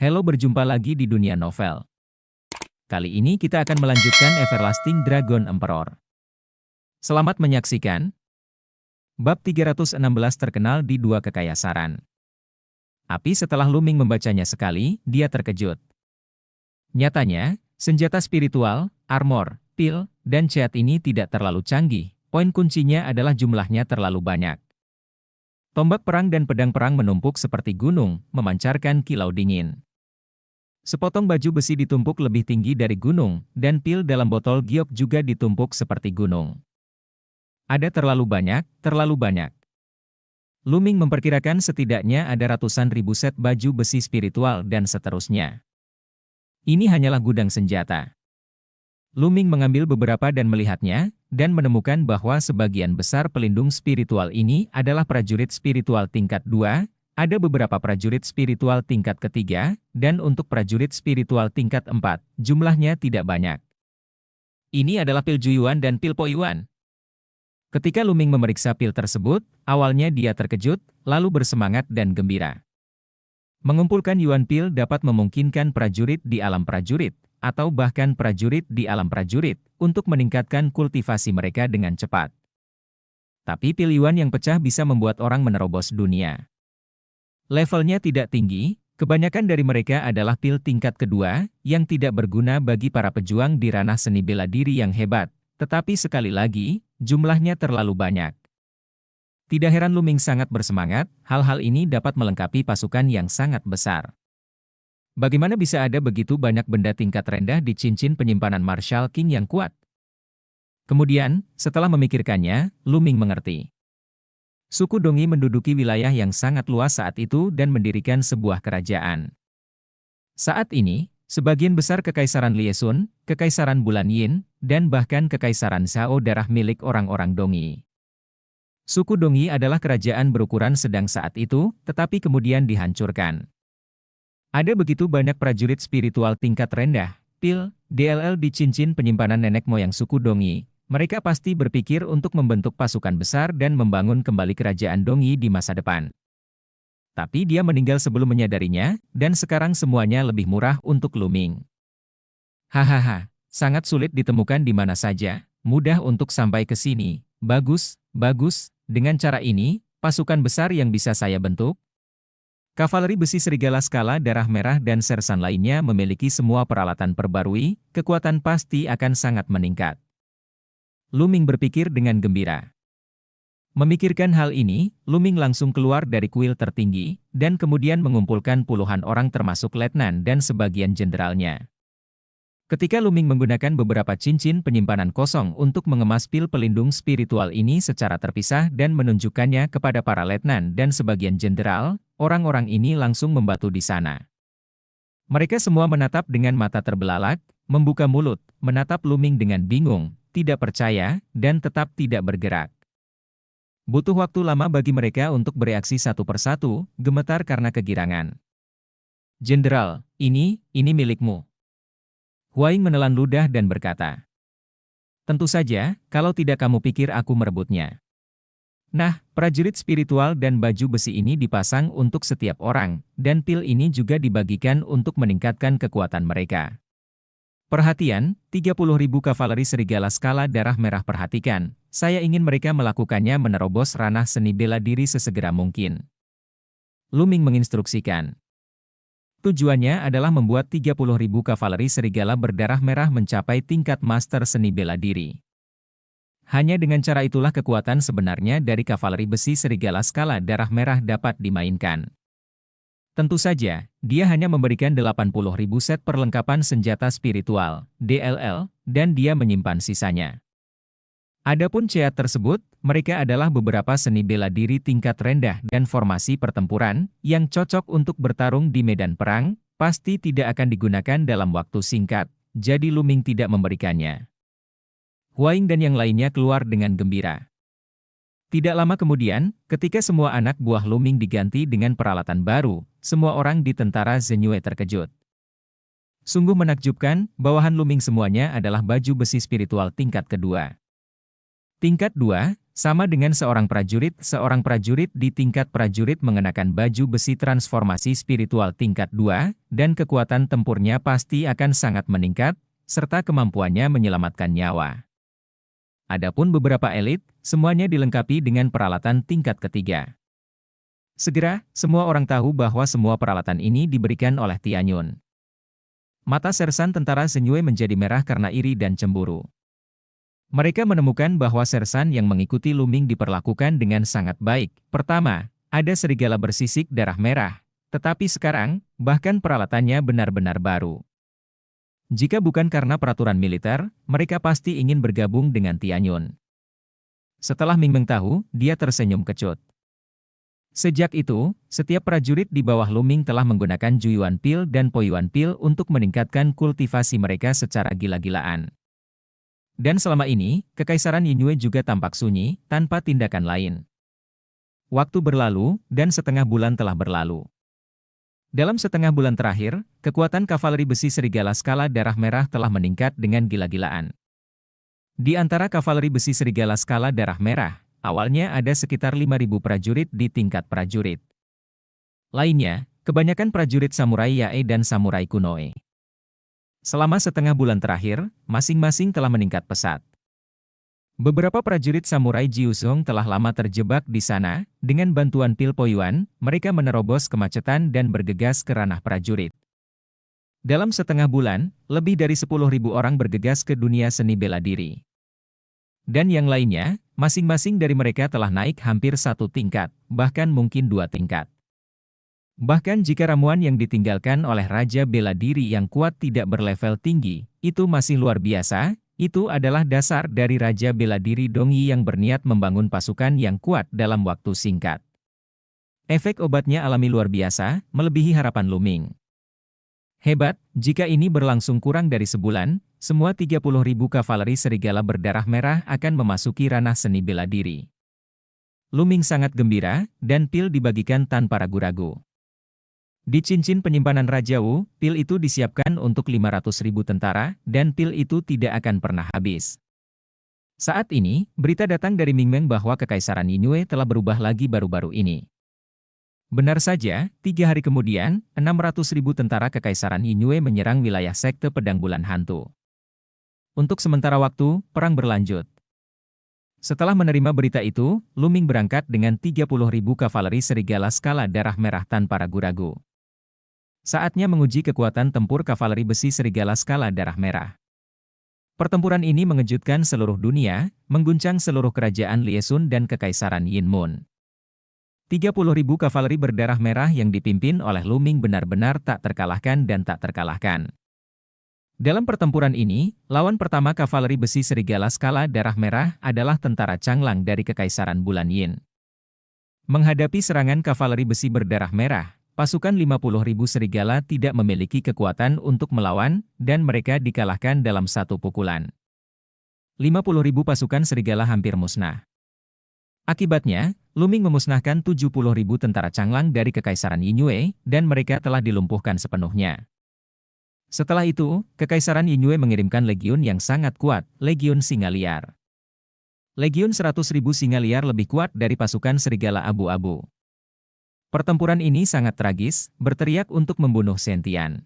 Halo, berjumpa lagi di dunia novel. Kali ini kita akan melanjutkan Everlasting Dragon Emperor. Selamat menyaksikan. Bab 316 terkenal di dua kekayasaran. Api setelah Luming membacanya sekali, dia terkejut. Nyatanya, senjata spiritual, armor, pil, dan ceat ini tidak terlalu canggih. Poin kuncinya adalah jumlahnya terlalu banyak. Tombak perang dan pedang perang menumpuk seperti gunung, memancarkan kilau dingin. Sepotong baju besi ditumpuk lebih tinggi dari gunung, dan pil dalam botol giok juga ditumpuk seperti gunung. Ada terlalu banyak, terlalu banyak. Luming memperkirakan setidaknya ada ratusan ribu set baju besi spiritual dan seterusnya. Ini hanyalah gudang senjata. Luming mengambil beberapa dan melihatnya, dan menemukan bahwa sebagian besar pelindung spiritual ini adalah prajurit spiritual tingkat 2, ada beberapa prajurit spiritual tingkat ketiga, dan untuk prajurit spiritual tingkat 4, jumlahnya tidak banyak. Ini adalah pil Juyuan dan pil Poyuan. Ketika Luming memeriksa pil tersebut, awalnya dia terkejut, lalu bersemangat dan gembira. Mengumpulkan Yuan pil dapat memungkinkan prajurit di alam prajurit, atau bahkan prajurit di alam prajurit, untuk meningkatkan kultivasi mereka dengan cepat. Tapi pil Yuan yang pecah bisa membuat orang menerobos dunia. Levelnya tidak tinggi, kebanyakan dari mereka adalah pil tingkat kedua, yang tidak berguna bagi para pejuang di ranah seni bela diri yang hebat, tetapi sekali lagi, jumlahnya terlalu banyak. Tidak heran Luming sangat bersemangat, hal-hal ini dapat melengkapi pasukan yang sangat besar. Bagaimana bisa ada begitu banyak benda tingkat rendah di cincin penyimpanan Marshal King yang kuat? Kemudian, setelah memikirkannya, Luming mengerti. Suku Dongi menduduki wilayah yang sangat luas saat itu dan mendirikan sebuah kerajaan. Saat ini, sebagian besar Kekaisaran Liesun, Kekaisaran Bulan Yin, dan bahkan Kekaisaran Zhao darah milik orang-orang Dongi. Suku Dongi adalah kerajaan berukuran sedang saat itu, tetapi kemudian dihancurkan. Ada begitu banyak prajurit spiritual tingkat rendah, pil, DLL di cincin penyimpanan nenek moyang suku Dongi. Mereka pasti berpikir untuk membentuk pasukan besar dan membangun kembali kerajaan Dongi di masa depan. Tapi dia meninggal sebelum menyadarinya, dan sekarang semuanya lebih murah untuk Luming. Hahaha, sangat sulit ditemukan di mana saja, mudah untuk sampai ke sini. Bagus, bagus, dengan cara ini, pasukan besar yang bisa saya bentuk. Kavaleri besi serigala skala darah merah dan sersan lainnya memiliki semua peralatan perbarui, kekuatan pasti akan sangat meningkat. Luming berpikir dengan gembira. Memikirkan hal ini, Luming langsung keluar dari kuil tertinggi, dan kemudian mengumpulkan puluhan orang termasuk letnan dan sebagian jenderalnya. Ketika Luming menggunakan beberapa cincin penyimpanan kosong untuk mengemas pil pelindung spiritual ini secara terpisah dan menunjukkannya kepada para letnan dan sebagian jenderal, orang-orang ini langsung membatu di sana. Mereka semua menatap dengan mata terbelalak, membuka mulut, menatap Luming dengan bingung, tidak percaya, dan tetap tidak bergerak. Butuh waktu lama bagi mereka untuk bereaksi satu persatu, gemetar karena kegirangan. Jenderal, ini milikmu. Huaing menelan ludah dan berkata, tentu saja, kalau tidak kamu pikir aku merebutnya. Nah, prajurit spiritual dan baju besi ini dipasang untuk setiap orang, dan pil ini juga dibagikan untuk meningkatkan kekuatan mereka. Perhatian, 30.000 kavaleri serigala skala darah merah perhatikan, saya ingin mereka melakukannya menerobos ranah seni bela diri sesegera mungkin. Luming menginstruksikan. Tujuannya adalah membuat 30.000 kavaleri serigala berdarah merah mencapai tingkat master seni bela diri. Hanya dengan cara itulah kekuatan sebenarnya dari kavaleri besi serigala skala darah merah dapat dimainkan. Tentu saja, dia hanya memberikan 80.000 set perlengkapan senjata spiritual, DLL, dan dia menyimpan sisanya. Adapun ceat tersebut, mereka adalah beberapa seni bela diri tingkat rendah dan formasi pertempuran, yang cocok untuk bertarung di medan perang, pasti tidak akan digunakan dalam waktu singkat, jadi Luming tidak memberikannya. Huaing dan yang lainnya keluar dengan gembira. Tidak lama kemudian, ketika semua anak buah Luming diganti dengan peralatan baru, semua orang di tentara Zenyue terkejut. Sungguh menakjubkan, bawahan Luming semuanya adalah baju besi spiritual tingkat kedua. Tingkat 2, Sama dengan seorang prajurit di tingkat prajurit mengenakan baju besi transformasi spiritual tingkat 2, dan kekuatan tempurnya pasti akan sangat meningkat, serta kemampuannya menyelamatkan nyawa. Adapun beberapa elit, semuanya dilengkapi dengan peralatan tingkat ketiga. Segera, semua orang tahu bahwa semua peralatan ini diberikan oleh Tianyun. Mata sersan tentara Zenyue menjadi merah karena iri dan cemburu. Mereka menemukan bahwa sersan yang mengikuti Lu Ming diperlakukan dengan sangat baik. Pertama, ada serigala bersisik darah merah. Tetapi sekarang, bahkan peralatannya benar-benar baru. Jika bukan karena peraturan militer, mereka pasti ingin bergabung dengan Tianyun. Setelah Ming Meng tahu, dia tersenyum kecut. Sejak itu, setiap prajurit di bawah Lu Ming telah menggunakan Juyuan Pil dan Poyuan Pil untuk meningkatkan kultivasi mereka secara gila-gilaan. Dan selama ini, Kekaisaran Yingyue juga tampak sunyi, tanpa tindakan lain. Waktu berlalu, dan setengah bulan telah berlalu. Dalam setengah bulan terakhir, kekuatan kavaleri besi serigala skala darah merah telah meningkat dengan gila-gilaan. Di antara kavaleri besi serigala skala darah merah, awalnya ada sekitar 5.000 prajurit di tingkat prajurit. Lainnya, kebanyakan prajurit samurai Yae dan samurai Kunoe. Selama setengah bulan terakhir, masing-masing telah meningkat pesat. Beberapa prajurit samurai Jiuzhong telah lama terjebak di sana, dengan bantuan Pil Poyuan, mereka menerobos kemacetan dan bergegas ke ranah prajurit. Dalam setengah bulan, lebih dari 10.000 orang bergegas ke dunia seni bela diri. Dan yang lainnya, masing-masing dari mereka telah naik hampir 1 tingkat, bahkan mungkin 2 tingkat. Bahkan jika ramuan yang ditinggalkan oleh Raja Bela Diri yang kuat tidak berlevel tinggi, itu masih luar biasa, itu adalah dasar dari Raja Bela Diri Dongyi yang berniat membangun pasukan yang kuat dalam waktu singkat. Efek obatnya alami luar biasa, melebihi harapan Lu Ming. Hebat, jika ini berlangsung kurang dari sebulan, semua 30.000 kavaleri serigala berdarah merah akan memasuki ranah seni bela diri. Lu Ming sangat gembira, dan pil dibagikan tanpa ragu-ragu. Di cincin penyimpanan Raja Wu, pil itu disiapkan untuk 500.000 tentara, dan pil itu tidak akan pernah habis. Saat ini, berita datang dari Ming Meng bahwa Kekaisaran Yingyue telah berubah lagi baru-baru ini. Benar saja, 3 hari kemudian, 600.000 tentara Kekaisaran Yingyue menyerang wilayah Sekte Pedang Bulan Hantu. Untuk sementara waktu, perang berlanjut. Setelah menerima berita itu, Lu Ming berangkat dengan 30.000 kavaleri serigala skala darah merah tanpa ragu-ragu. Saatnya menguji kekuatan tempur kavaleri besi serigala skala darah merah. Pertempuran ini mengejutkan seluruh dunia, mengguncang seluruh kerajaan Liesun dan Kekaisaran Yinmun. 30.000 kavaleri berdarah merah yang dipimpin oleh Lu Ming benar-benar tak terkalahkan dan tak terkalahkan. Dalam pertempuran ini, lawan pertama kavaleri besi serigala skala darah merah adalah tentara Changlang dari Kekaisaran Bulan Yin. Menghadapi serangan kavaleri besi berdarah merah, pasukan 50.000 serigala tidak memiliki kekuatan untuk melawan, dan mereka dikalahkan dalam satu pukulan. 50.000 pasukan serigala hampir musnah. Akibatnya, Lu Ming memusnahkan 70.000 tentara Changlang dari Kekaisaran Yingyue, dan mereka telah dilumpuhkan sepenuhnya. Setelah itu, Kekaisaran Yingyue mengirimkan legiun yang sangat kuat, Legiun Singa Liar. Legiun 100.000 singa liar lebih kuat dari pasukan serigala abu-abu. Pertempuran ini sangat tragis, berteriak untuk membunuh Sentian.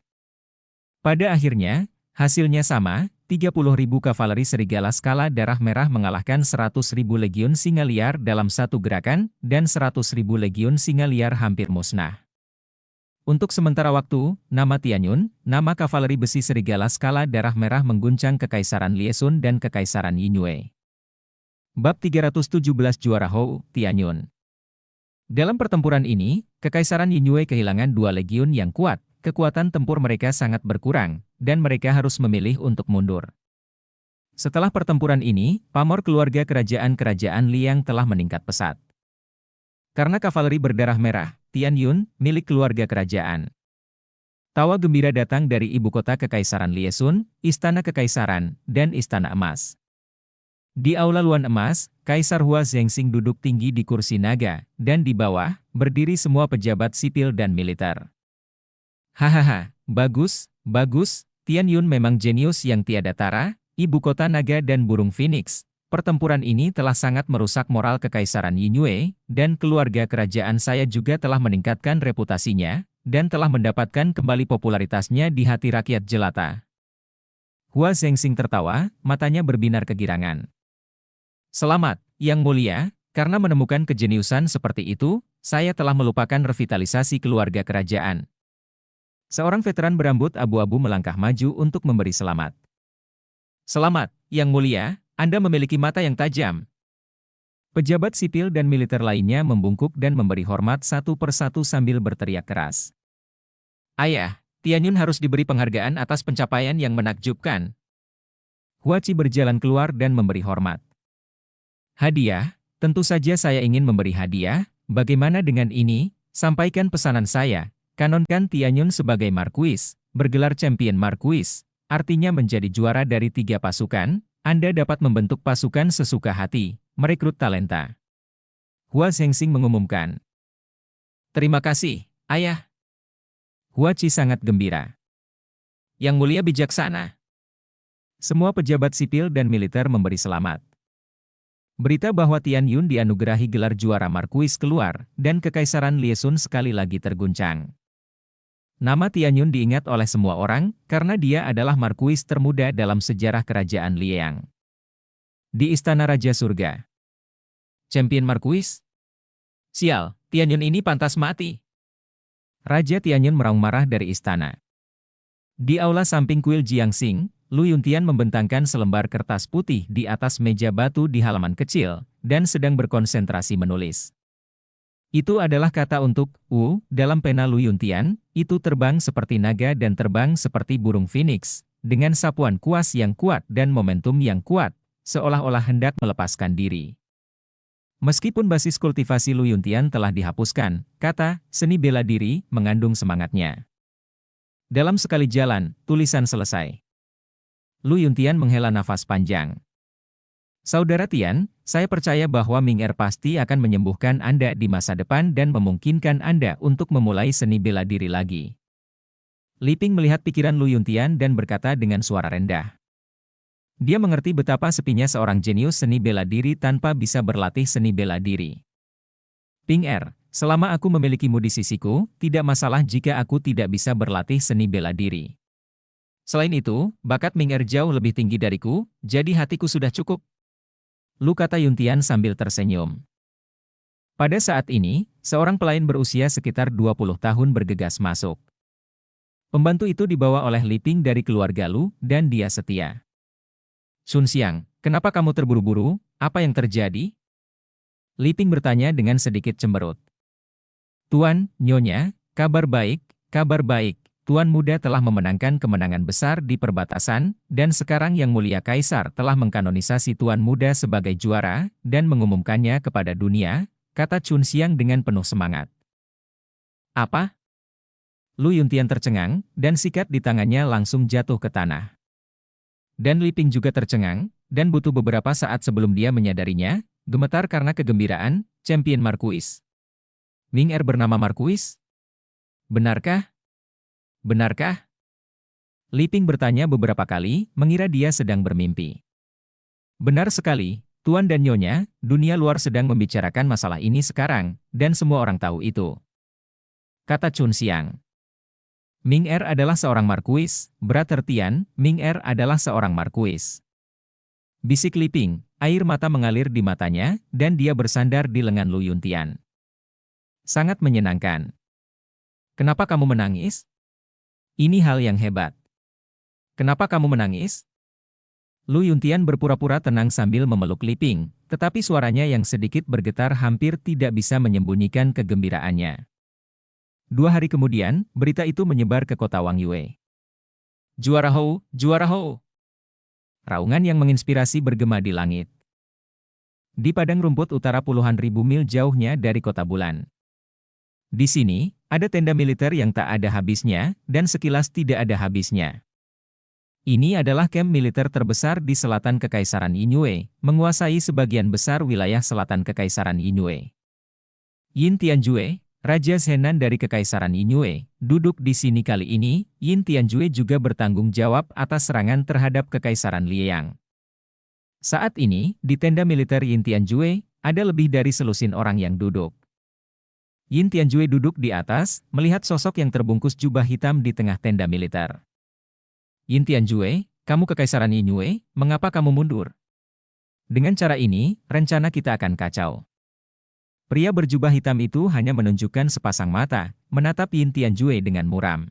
Pada akhirnya, hasilnya sama, 30.000 kavaleri serigala skala darah merah mengalahkan 100.000 legiun singa liar dalam satu gerakan, dan 100.000 legiun singa liar hampir musnah. Untuk sementara waktu, nama Tianyun, nama kavaleri besi serigala skala darah merah mengguncang Kekaisaran Liesun dan Kekaisaran Yingyue. Bab 317 Juara Hou, Tianyun. Dalam pertempuran ini, Kekaisaran Yingyue kehilangan 2 legiun yang kuat, kekuatan tempur mereka sangat berkurang, dan mereka harus memilih untuk mundur. Setelah pertempuran ini, pamor keluarga kerajaan-kerajaan Liang telah meningkat pesat. Karena kavaleri berdarah merah, Tianyun, milik keluarga kerajaan. Tawa gembira datang dari ibu kota Kekaisaran Liesun, Istana Kekaisaran, dan Istana Emas. Di Aula Luan Emas, Kaisar Hua Zhengxing duduk tinggi di kursi naga, dan di bawah, berdiri semua pejabat sipil dan militer. Hahaha, bagus, bagus, Tianyun memang jenius yang tiada tara, ibu kota naga dan burung phoenix. Pertempuran ini telah sangat merusak moral Kekaisaran Yingyue, dan keluarga kerajaan saya juga telah meningkatkan reputasinya, dan telah mendapatkan kembali popularitasnya di hati rakyat jelata. Hua Zhengxing tertawa, matanya berbinar kegirangan. Selamat, Yang Mulia, karena menemukan kejeniusan seperti itu, saya telah melupakan revitalisasi keluarga kerajaan. Seorang veteran berambut abu-abu melangkah maju untuk memberi selamat. Selamat, Yang Mulia, Anda memiliki mata yang tajam. Pejabat sipil dan militer lainnya membungkuk dan memberi hormat satu persatu sambil berteriak keras. Ayah, Tianyun harus diberi penghargaan atas pencapaian yang menakjubkan. Huaci berjalan keluar dan memberi hormat. Hadiah, tentu saja saya ingin memberi hadiah, bagaimana dengan ini, sampaikan pesanan saya, kanonkan Tianyun sebagai Markuis, bergelar Champion Markuis, artinya menjadi juara dari 3 pasukan, Anda dapat membentuk pasukan sesuka hati, merekrut talenta. Hua Zhengxing mengumumkan. Terima kasih, Ayah. Huaci sangat gembira. Yang Mulia bijaksana. Semua pejabat sipil dan militer memberi selamat. Berita bahwa Tianyun dianugerahi gelar juara Markuis keluar, dan Kekaisaran Liesun sekali lagi terguncang. Nama Tianyun diingat oleh semua orang, karena dia adalah Markuis termuda dalam sejarah Kerajaan Liang. Di Istana Raja Surga. Champion Markuis? Sial, Tianyun ini pantas mati. Raja Tianyun meraung marah dari istana. Di aula samping kuil Jiangxing, Lu Yuntian membentangkan selembar kertas putih di atas meja batu di halaman kecil, dan sedang berkonsentrasi menulis. Itu adalah kata untuk "u" dalam pena Lu Yuntian, itu terbang seperti naga dan terbang seperti burung phoenix, dengan sapuan kuas yang kuat dan momentum yang kuat, seolah-olah hendak melepaskan diri. Meskipun basis kultivasi Lu Yuntian telah dihapuskan, kata "seni bela diri" mengandung semangatnya. Dalam sekali jalan, tulisan selesai. Lu Yuntian menghela nafas panjang. Saudara Tian, saya percaya bahwa Ming Er pasti akan menyembuhkan Anda di masa depan dan memungkinkan Anda untuk memulai seni bela diri lagi. Li Ping melihat pikiran Lu Yuntian dan berkata dengan suara rendah. Dia mengerti betapa sepinya seorang jenius seni bela diri tanpa bisa berlatih seni bela diri. Ping Er, selama aku memilikimu di sisiku, tidak masalah jika aku tidak bisa berlatih seni bela diri. Selain itu, bakat Ming Er jauh lebih tinggi dariku, jadi hatiku sudah cukup. Lu kata Yuntian sambil tersenyum. Pada saat ini, seorang pelayan berusia sekitar 20 tahun bergegas masuk. Pembantu itu dibawa oleh Li Ping dari keluarga Lu, dan dia setia. Sun Xiang, kenapa kamu terburu-buru? Apa yang terjadi? Li Ping bertanya dengan sedikit cemberut. Tuan, Nyonya, kabar baik, kabar baik. Tuan Muda telah memenangkan kemenangan besar di perbatasan, dan sekarang Yang Mulia Kaisar telah mengkanonisasi Tuan Muda sebagai juara, dan mengumumkannya kepada dunia, kata Chun Xiang dengan penuh semangat. Apa? Lu Yuntian tercengang, dan sikat di tangannya langsung jatuh ke tanah. Dan Li Ping juga tercengang, dan butuh beberapa saat sebelum dia menyadarinya, gemetar karena kegembiraan, Champion Markuis. Ming Er bernama Markuis? Benarkah? Benarkah? Li Ping bertanya beberapa kali, mengira dia sedang bermimpi. Benar sekali, Tuan dan Nyonya, dunia luar sedang membicarakan masalah ini sekarang, dan semua orang tahu itu. Kata Chun Xiang. Ming Er adalah seorang Markuis, Brother Tian, Ming Er adalah seorang Markuis. Bisik Li Ping, air mata mengalir di matanya, dan dia bersandar di lengan Lu Yuntian. Sangat menyenangkan. Kenapa kamu menangis? Ini hal yang hebat. Kenapa kamu menangis? Lu Yuntian berpura-pura tenang sambil memeluk Li Ping, tetapi suaranya yang sedikit bergetar hampir tidak bisa menyembunyikan kegembiraannya. 2 hari kemudian, berita itu menyebar ke kota Wang Yue. Juara Hou, juara Hou! Raungan yang menginspirasi bergema di langit. Di padang rumput utara puluhan ribu mil jauhnya dari kota bulan. Di sini, ada tenda militer yang tak ada habisnya, dan sekilas tidak ada habisnya. Ini adalah kamp militer terbesar di selatan Kekaisaran Yingyue, menguasai sebagian besar wilayah selatan Kekaisaran Yingyue. Yin Tianjue, Raja Shenan dari Kekaisaran Yingyue, duduk di sini kali ini. Yin Tianjue juga bertanggung jawab atas serangan terhadap Kekaisaran Liang. Saat ini, di tenda militer Yin Tianjue, ada lebih dari selusin orang yang duduk. Yin Tianjue duduk di atas, melihat sosok yang terbungkus jubah hitam di tengah tenda militer. Yin Tianjue, kamu Kekaisaran Yingyue, mengapa kamu mundur? Dengan cara ini, rencana kita akan kacau. Pria berjubah hitam itu hanya menunjukkan sepasang mata, menatap Yin Tianjue dengan muram.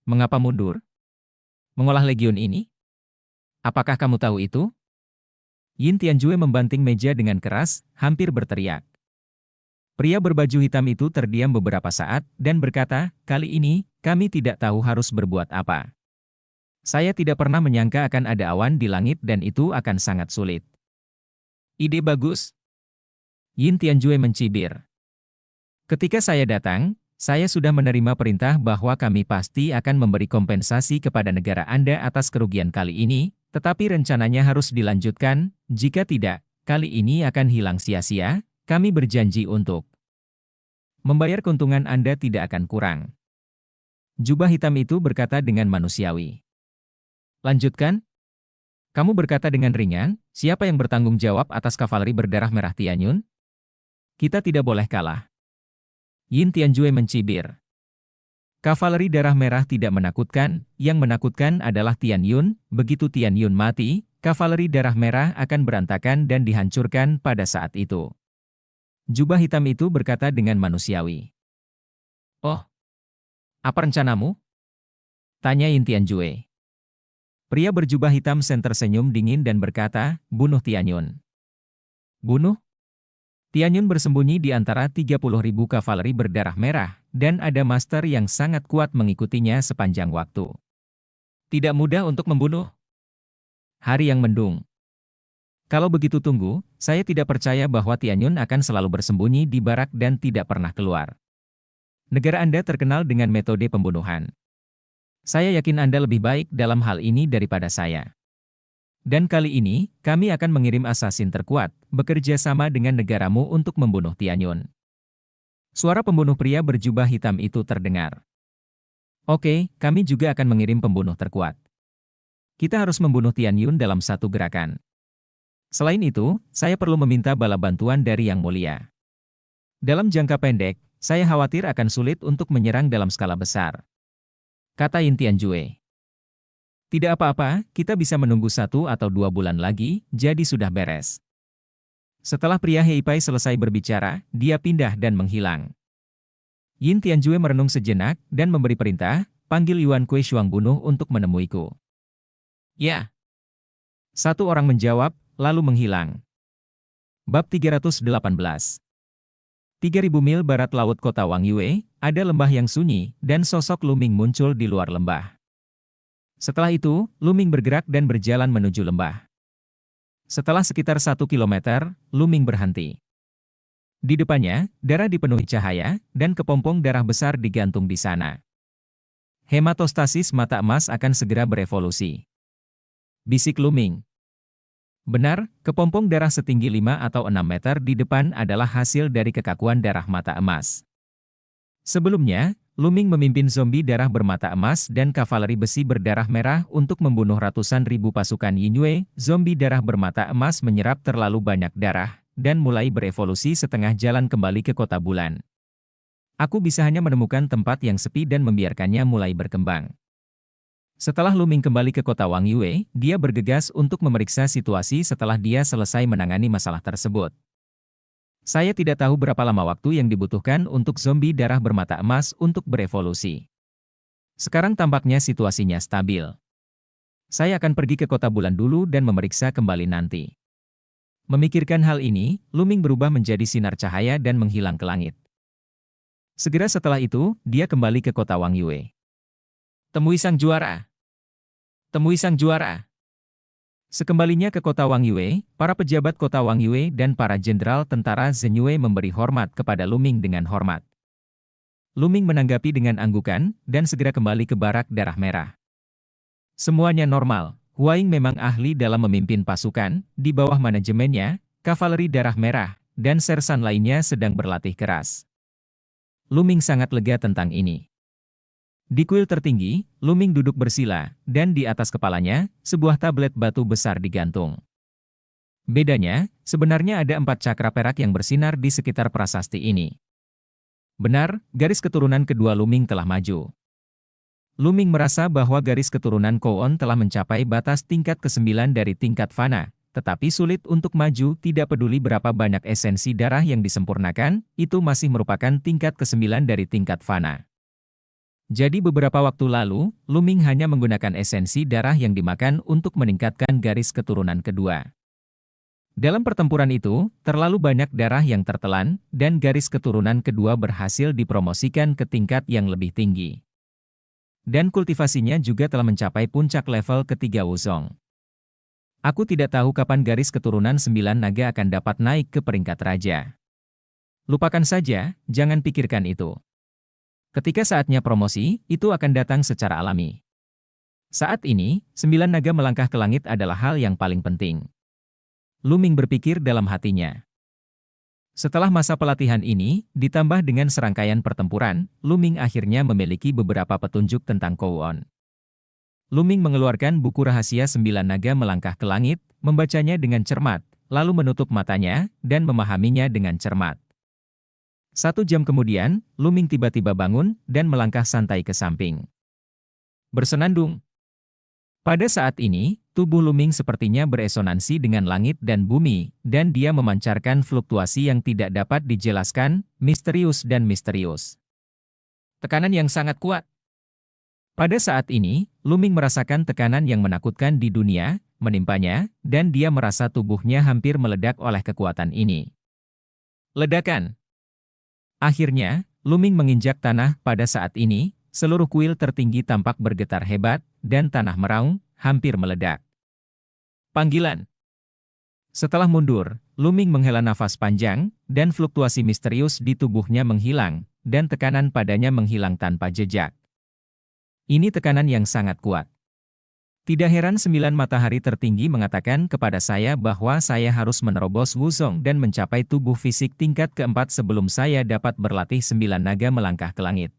Mengapa mundur? Mengolah legion ini? Apakah kamu tahu itu? Yin Tianjue membanting meja dengan keras, hampir berteriak. Pria berbaju hitam itu terdiam beberapa saat, dan berkata, kali ini, kami tidak tahu harus berbuat apa. Saya tidak pernah menyangka akan ada awan di langit dan itu akan sangat sulit. Ide bagus. Yin Tianjue mencibir. Ketika saya datang, saya sudah menerima perintah bahwa kami pasti akan memberi kompensasi kepada negara Anda atas kerugian kali ini, tetapi rencananya harus dilanjutkan, jika tidak, kali ini akan hilang sia-sia, kami berjanji untuk membayar keuntungan Anda tidak akan kurang. Jubah hitam itu berkata dengan manusiawi. Lanjutkan. Kamu berkata dengan ringan, siapa yang bertanggung jawab atas kavaleri berdarah merah Tianyun? Kita tidak boleh kalah. Yin Tianjue mencibir. Kavaleri darah merah tidak menakutkan, yang menakutkan adalah Tianyun, begitu Tianyun mati, kavaleri darah merah akan berantakan dan dihancurkan pada saat itu. Jubah hitam itu berkata dengan manusiawi. Oh, apa rencanamu? Tanya Yin Tianjue. Pria berjubah hitam tersenyum dingin dan berkata, bunuh Tianyun. Bunuh? Tianyun bersembunyi di antara 30.000 kavaleri berdarah merah, dan ada master yang sangat kuat mengikutinya sepanjang waktu. Tidak mudah untuk membunuh. Hari yang mendung. Kalau begitu tunggu, saya tidak percaya bahwa Tianyun akan selalu bersembunyi di barak dan tidak pernah keluar. Negara Anda terkenal dengan metode pembunuhan. Saya yakin Anda lebih baik dalam hal ini daripada saya. Dan kali ini, kami akan mengirim asasin terkuat, bekerja sama dengan negaramu untuk membunuh Tianyun. Suara pembunuh pria berjubah hitam itu terdengar. Oke, kami juga akan mengirim pembunuh terkuat. Kita harus membunuh Tianyun dalam satu gerakan. Selain itu, saya perlu meminta bala bantuan dari Yang Mulia. Dalam jangka pendek, saya khawatir akan sulit untuk menyerang dalam skala besar. Kata Yin Tianjue. Tidak apa-apa, kita bisa menunggu 1 atau 2 bulan lagi, jadi sudah beres. Setelah pria Heipai selesai berbicara, dia pindah dan menghilang. Yin Tianjue merenung sejenak, dan memberi perintah, panggil Yuan Kue Shuang bunuh untuk menemuiku. Ya. Satu orang menjawab, lalu menghilang. Bab 318. 3.000 mil barat laut kota Wang Yue, ada lembah yang sunyi, dan sosok Luming muncul di luar lembah. Setelah itu, Luming bergerak dan berjalan menuju lembah. Setelah sekitar 1 kilometer, Luming berhenti. Di depannya, darah dipenuhi cahaya, dan kepompong darah besar digantung di sana. Hematostasis mata emas akan segera berevolusi. Bisik Luming. Benar, kepompong darah setinggi 5 atau 6 meter di depan adalah hasil dari kekakuan darah mata emas. Sebelumnya, Luming memimpin zombie darah bermata emas dan kavaleri besi berdarah merah untuk membunuh ratusan ribu pasukan Yingyue. Zombie darah bermata emas menyerap terlalu banyak darah, dan mulai berevolusi setengah jalan kembali ke kota bulan. Aku bisa hanya menemukan tempat yang sepi dan membiarkannya mulai berkembang. Setelah Luming kembali ke kota Wang Yue, dia bergegas untuk memeriksa situasi setelah dia selesai menangani masalah tersebut. Saya tidak tahu berapa lama waktu yang dibutuhkan untuk zombie darah bermata emas untuk berevolusi. Sekarang tampaknya situasinya stabil. Saya akan pergi ke kota bulan dulu dan memeriksa kembali nanti. Memikirkan hal ini, Luming berubah menjadi sinar cahaya dan menghilang ke langit. Segera setelah itu, dia kembali ke kota Wang Yue. Temui sang juara. Temui sang juara. Sekembalinya ke kota Wang Yue, para pejabat kota Wang Yue dan para jenderal tentara Zenyue memberi hormat kepada Luming dengan hormat. Luming menanggapi dengan anggukan, dan segera kembali ke barak darah merah. Semuanya normal. Huaing memang ahli dalam memimpin pasukan, di bawah manajemennya, kavaleri darah merah, dan sersan lainnya sedang berlatih keras. Luming sangat lega tentang ini. Di kuil tertinggi, Luming duduk bersila, dan di atas kepalanya, sebuah tablet batu besar digantung. Bedanya, sebenarnya ada 4 cakra perak yang bersinar di sekitar prasasti ini. Benar, garis keturunan kedua Luming telah maju. Luming merasa bahwa garis keturunan Kowon telah mencapai batas tingkat ke-9 dari tingkat fana, tetapi sulit untuk maju. Tidak peduli berapa banyak esensi darah yang disempurnakan, itu masih merupakan tingkat ke-9 dari tingkat fana. Jadi beberapa waktu lalu, Luming hanya menggunakan esensi darah yang dimakan untuk meningkatkan garis keturunan kedua. Dalam pertempuran itu, terlalu banyak darah yang tertelan, dan garis keturunan kedua berhasil dipromosikan ke tingkat yang lebih tinggi. Dan kultivasinya juga telah mencapai puncak level ketiga Wuzong. Aku tidak tahu kapan garis keturunan 9 naga akan dapat naik ke peringkat raja. Lupakan saja, jangan pikirkan itu. Ketika saatnya promosi, itu akan datang secara alami. Saat ini, 9 naga melangkah ke langit adalah hal yang paling penting. Luming berpikir dalam hatinya. Setelah masa pelatihan ini, ditambah dengan serangkaian pertempuran, Luming akhirnya memiliki beberapa petunjuk tentang Kowon. Luming mengeluarkan buku rahasia 9 naga melangkah ke langit, membacanya dengan cermat, lalu menutup matanya, dan memahaminya dengan cermat. 1 jam kemudian, Luming tiba-tiba bangun, dan melangkah santai ke samping. Bersenandung. Pada saat ini, tubuh Luming sepertinya beresonansi dengan langit dan bumi, dan dia memancarkan fluktuasi yang tidak dapat dijelaskan, misterius dan misterius. Tekanan yang sangat kuat. Pada saat ini, Luming merasakan tekanan yang menakutkan di dunia, menimpanya, dan dia merasa tubuhnya hampir meledak oleh kekuatan ini. Ledakan. Akhirnya, Luming menginjak tanah. Pada saat ini, seluruh kuil tertinggi tampak bergetar hebat, dan tanah meraung, hampir meledak. Panggilan. Setelah mundur, Luming menghela nafas panjang, dan fluktuasi misterius di tubuhnya menghilang, dan tekanan padanya menghilang tanpa jejak. Ini tekanan yang sangat kuat. Tidak heran 9 matahari tertinggi mengatakan kepada saya bahwa saya harus menerobos Wuzong dan mencapai tubuh fisik tingkat keempat sebelum saya dapat berlatih 9 naga melangkah ke langit.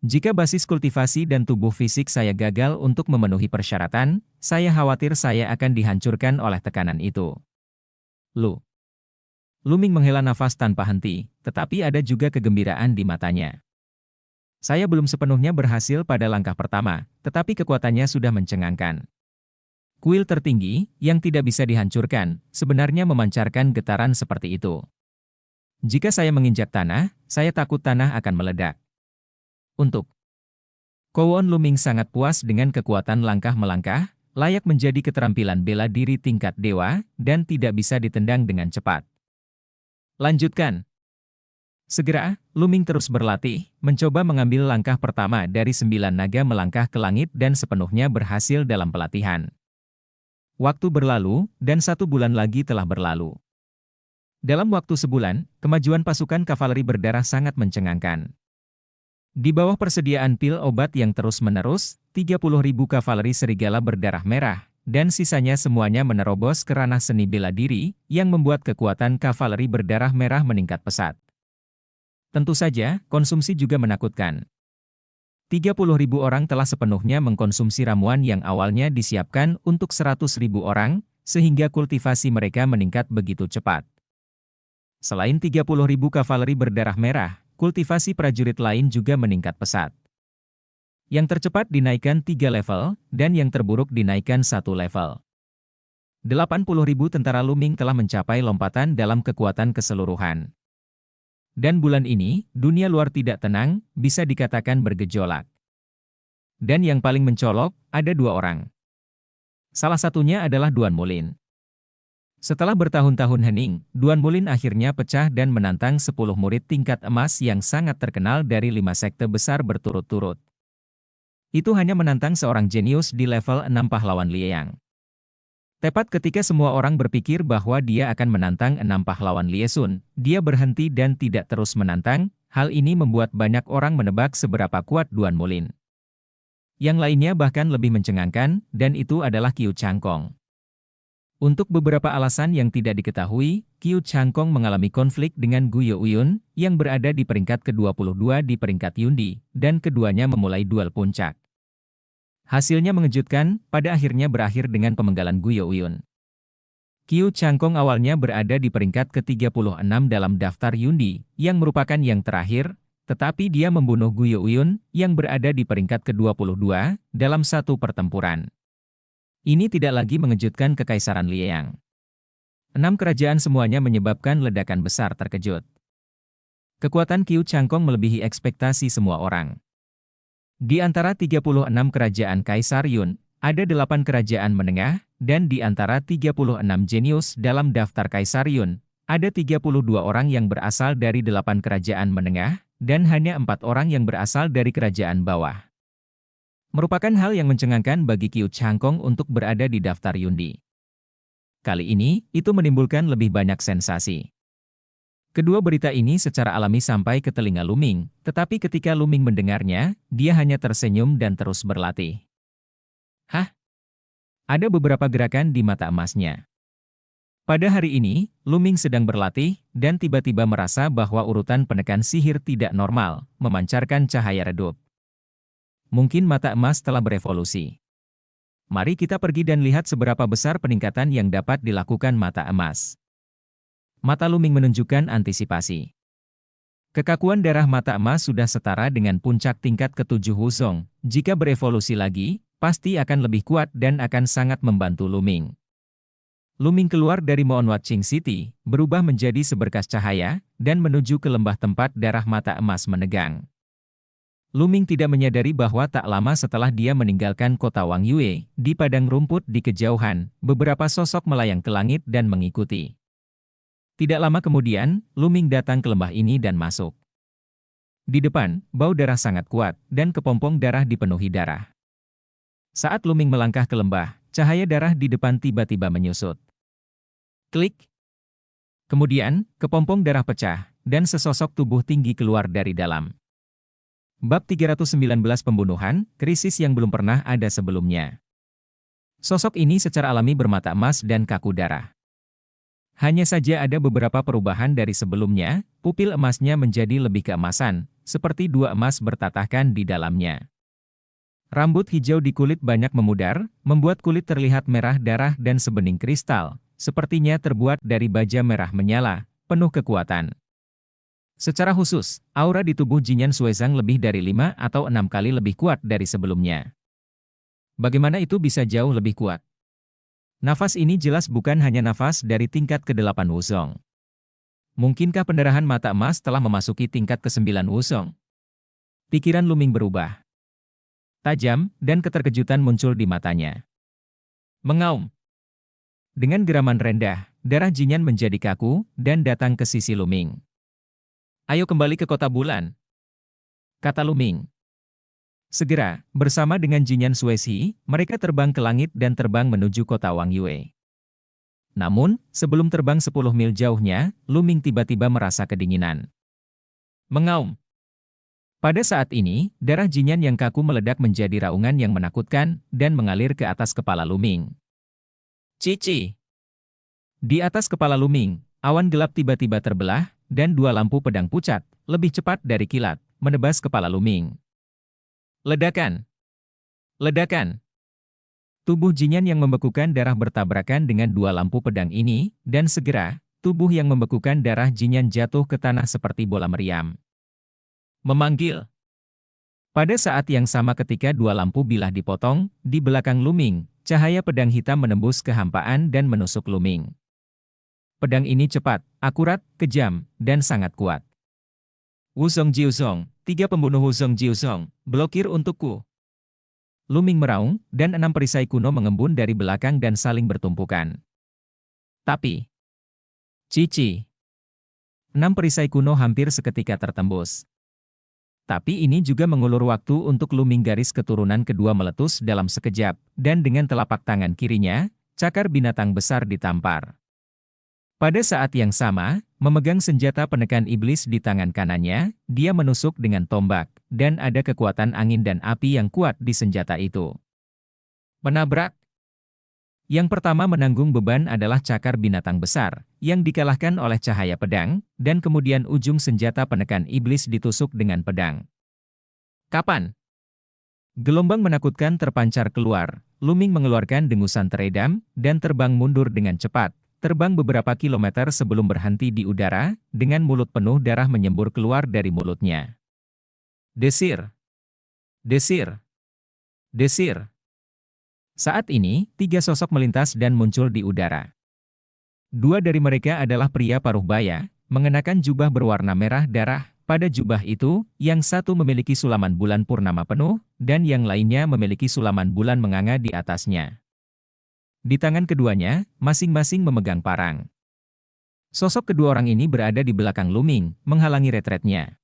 Jika basis kultivasi dan tubuh fisik saya gagal untuk memenuhi persyaratan, saya khawatir saya akan dihancurkan oleh tekanan itu. Luming menghela nafas tanpa henti, tetapi ada juga kegembiraan di matanya. Saya belum sepenuhnya berhasil pada langkah pertama, tetapi kekuatannya sudah mencengangkan. Kuil tertinggi, yang tidak bisa dihancurkan, sebenarnya memancarkan getaran seperti itu. Jika saya menginjak tanah, saya takut tanah akan meledak. Untuk Kowon, Luming sangat puas dengan kekuatan langkah melangkah, layak menjadi keterampilan bela diri tingkat dewa, dan tidak bisa ditendang dengan cepat. Lanjutkan. Segera, Luming terus berlatih, mencoba mengambil langkah pertama dari 9 naga melangkah ke langit dan sepenuhnya berhasil dalam pelatihan. Waktu berlalu, dan 1 bulan lagi telah berlalu. Dalam waktu sebulan, kemajuan pasukan kavaleri berdarah sangat mencengangkan. Di bawah persediaan pil obat yang terus-menerus, 30.000 kavaleri serigala berdarah merah, dan sisanya semuanya menerobos ke ranah seni bela diri, yang membuat kekuatan kavaleri berdarah merah meningkat pesat. Tentu saja, konsumsi juga menakutkan. 30.000 orang telah sepenuhnya mengkonsumsi ramuan yang awalnya disiapkan untuk 100.000 orang, sehingga kultivasi mereka meningkat begitu cepat. Selain 30.000 kavaleri berdarah merah, kultivasi prajurit lain juga meningkat pesat. Yang tercepat dinaikkan 3 level, dan yang terburuk dinaikkan 1 level. 80.000 tentara Luming telah mencapai lompatan dalam kekuatan keseluruhan. Dan bulan ini, dunia luar tidak tenang, bisa dikatakan bergejolak. Dan yang paling mencolok, ada 2 orang. Salah satunya adalah Duan Mulin. Setelah bertahun-tahun hening, Duan Mulin akhirnya pecah dan menantang 10 murid tingkat emas yang sangat terkenal dari 5 sekte besar berturut-turut. Itu hanya menantang seorang jenius di level 6 pahlawan Liang. Tepat ketika semua orang berpikir bahwa dia akan menantang 6 pahlawan Liesun, dia berhenti dan tidak terus menantang. Hal ini membuat banyak orang menebak seberapa kuat Duan Mulin. Yang lainnya bahkan lebih mencengangkan, dan itu adalah Qiu Changkong. Untuk beberapa alasan yang tidak diketahui, Qiu Changkong mengalami konflik dengan Gu Youyun, yang berada di peringkat ke-22 di peringkat Yundi, dan keduanya memulai duel puncak. Hasilnya mengejutkan, pada akhirnya berakhir dengan pemenggalan Gu Youyun. Qiu Changkong awalnya berada di peringkat ke-36 dalam daftar Yundi, yang merupakan yang terakhir, tetapi dia membunuh Guo Yun, yang berada di peringkat ke-22, dalam satu pertempuran. Ini tidak lagi mengejutkan Kekaisaran Liang. 6 kerajaan semuanya menyebabkan ledakan besar terkejut. Kekuatan Qiu Changkong melebihi ekspektasi semua orang. Di antara 36 kerajaan Kaisar Yun, ada 8 kerajaan menengah, dan di antara 36 jenius dalam daftar Kaisar Yun, ada 32 orang yang berasal dari 8 kerajaan menengah, dan hanya 4 orang yang berasal dari kerajaan bawah. Merupakan hal yang mencengangkan bagi Qiu Changkong untuk berada di daftar Yundi. Kali ini, itu menimbulkan lebih banyak sensasi. Kedua berita ini secara alami sampai ke telinga Lu Ming, tetapi ketika Lu Ming mendengarnya, dia hanya tersenyum dan terus berlatih. Hah? Ada beberapa gerakan di mata emasnya. Pada hari ini, Lu Ming sedang berlatih, dan tiba-tiba merasa bahwa urutan penekan sihir tidak normal, memancarkan cahaya redup. Mungkin mata emas telah berevolusi. Mari kita pergi dan lihat seberapa besar peningkatan yang dapat dilakukan mata emas. Mata Lu Ming menunjukkan antisipasi. Kekakuan darah mata emas sudah setara dengan puncak tingkat ke-7 Wuzong. Jika berevolusi lagi, pasti akan lebih kuat dan akan sangat membantu Lu Ming. Lu Ming keluar dari Moonwat Qing City, berubah menjadi seberkas cahaya, dan menuju ke lembah tempat darah mata emas menegang. Lu Ming tidak menyadari bahwa tak lama setelah dia meninggalkan kota Wang Yue, di padang rumput di kejauhan, beberapa sosok melayang ke langit dan mengikuti. Tidak lama kemudian, Lu Ming datang ke lembah ini dan masuk. Di depan, bau darah sangat kuat, dan kepompong darah dipenuhi darah. Saat Lu Ming melangkah ke lembah, cahaya darah di depan tiba-tiba menyusut. Klik. Kemudian, kepompong darah pecah, dan sesosok tubuh tinggi keluar dari dalam. Bab 319 Pembunuhan, krisis yang belum pernah ada sebelumnya. Sosok ini secara alami bermata emas dan kaku darah. Hanya saja ada beberapa perubahan dari sebelumnya, pupil emasnya menjadi lebih keemasan, seperti 2 emas bertatahkan di dalamnya. Rambut hijau di kulit banyak memudar, membuat kulit terlihat merah darah dan sebening kristal, sepertinya terbuat dari baja merah menyala, penuh kekuatan. Secara khusus, aura di tubuh Jinyan Xuezhang lebih dari 5 atau 6 kali lebih kuat dari sebelumnya. Bagaimana itu bisa jauh lebih kuat? Nafas ini jelas bukan hanya nafas dari tingkat ke-8 Wuzong. Mungkinkah pendarahan mata emas telah memasuki tingkat ke-9 Wuzong? Pikiran Lu Ming berubah. Tajam, dan keterkejutan muncul di matanya. Mengaum. Dengan geraman rendah, darah Jinyan menjadi kaku, dan datang ke sisi Lu Ming. Ayo kembali ke kota bulan, kata Lu Ming. Segera, bersama dengan Jinyan Xuezhi, mereka terbang ke langit dan terbang menuju kota Wang Yue. Namun, sebelum terbang 10 mil jauhnya, Lu Ming tiba-tiba merasa kedinginan. Mengaum. Pada saat ini, darah Jinyan yang kaku meledak menjadi raungan yang menakutkan, dan mengalir ke atas kepala Lu Ming. Cici. Di atas kepala Lu Ming, awan gelap tiba-tiba terbelah, dan 2 lampu pedang pucat, lebih cepat dari kilat, menebas kepala Lu Ming. Ledakan! Ledakan! Tubuh Jinyan yang membekukan darah bertabrakan dengan 2 lampu pedang ini, dan segera, tubuh yang membekukan darah Jinyan jatuh ke tanah seperti bola meriam. Memanggil. Pada saat yang sama ketika 2 lampu bilah dipotong, di belakang Lu Ming, cahaya pedang hitam menembus kehampaan dan menusuk Lu Ming. Pedang ini cepat, akurat, kejam, dan sangat kuat. Wuzong Jiuzong, 3 pembunuh Wuzong Jiuzong, blokir untukku. Lu Ming meraung, dan 6 perisai kuno mengembun dari belakang dan saling bertumpukan. Tapi, Cici. 6 perisai kuno hampir seketika tertembus. Tapi ini juga mengulur waktu untuk Lu Ming. Garis keturunan kedua meletus dalam sekejap, dan dengan telapak tangan kirinya, cakar binatang besar ditampar. Pada saat yang sama, memegang senjata penekan iblis di tangan kanannya, dia menusuk dengan tombak, dan ada kekuatan angin dan api yang kuat di senjata itu. Menabrak. Yang pertama menanggung beban adalah cakar binatang besar, yang dikalahkan oleh cahaya pedang, dan kemudian ujung senjata penekan iblis ditusuk dengan pedang. Kapan? Gelombang menakutkan terpancar keluar, Lu Ming mengeluarkan dengusan teredam, dan terbang mundur dengan cepat, terbang beberapa kilometer sebelum berhenti di udara, dengan mulut penuh darah menyembur keluar dari mulutnya. Desir! Desir! Desir! Saat ini, 3 sosok melintas dan muncul di udara. 2 dari mereka adalah pria paruh baya, mengenakan jubah berwarna merah darah. Pada jubah itu, yang satu memiliki sulaman bulan purnama penuh, dan yang lainnya memiliki sulaman bulan menganga di atasnya. Di tangan keduanya, masing-masing memegang parang. Sosok kedua orang ini berada di belakang Luming, menghalangi retretnya.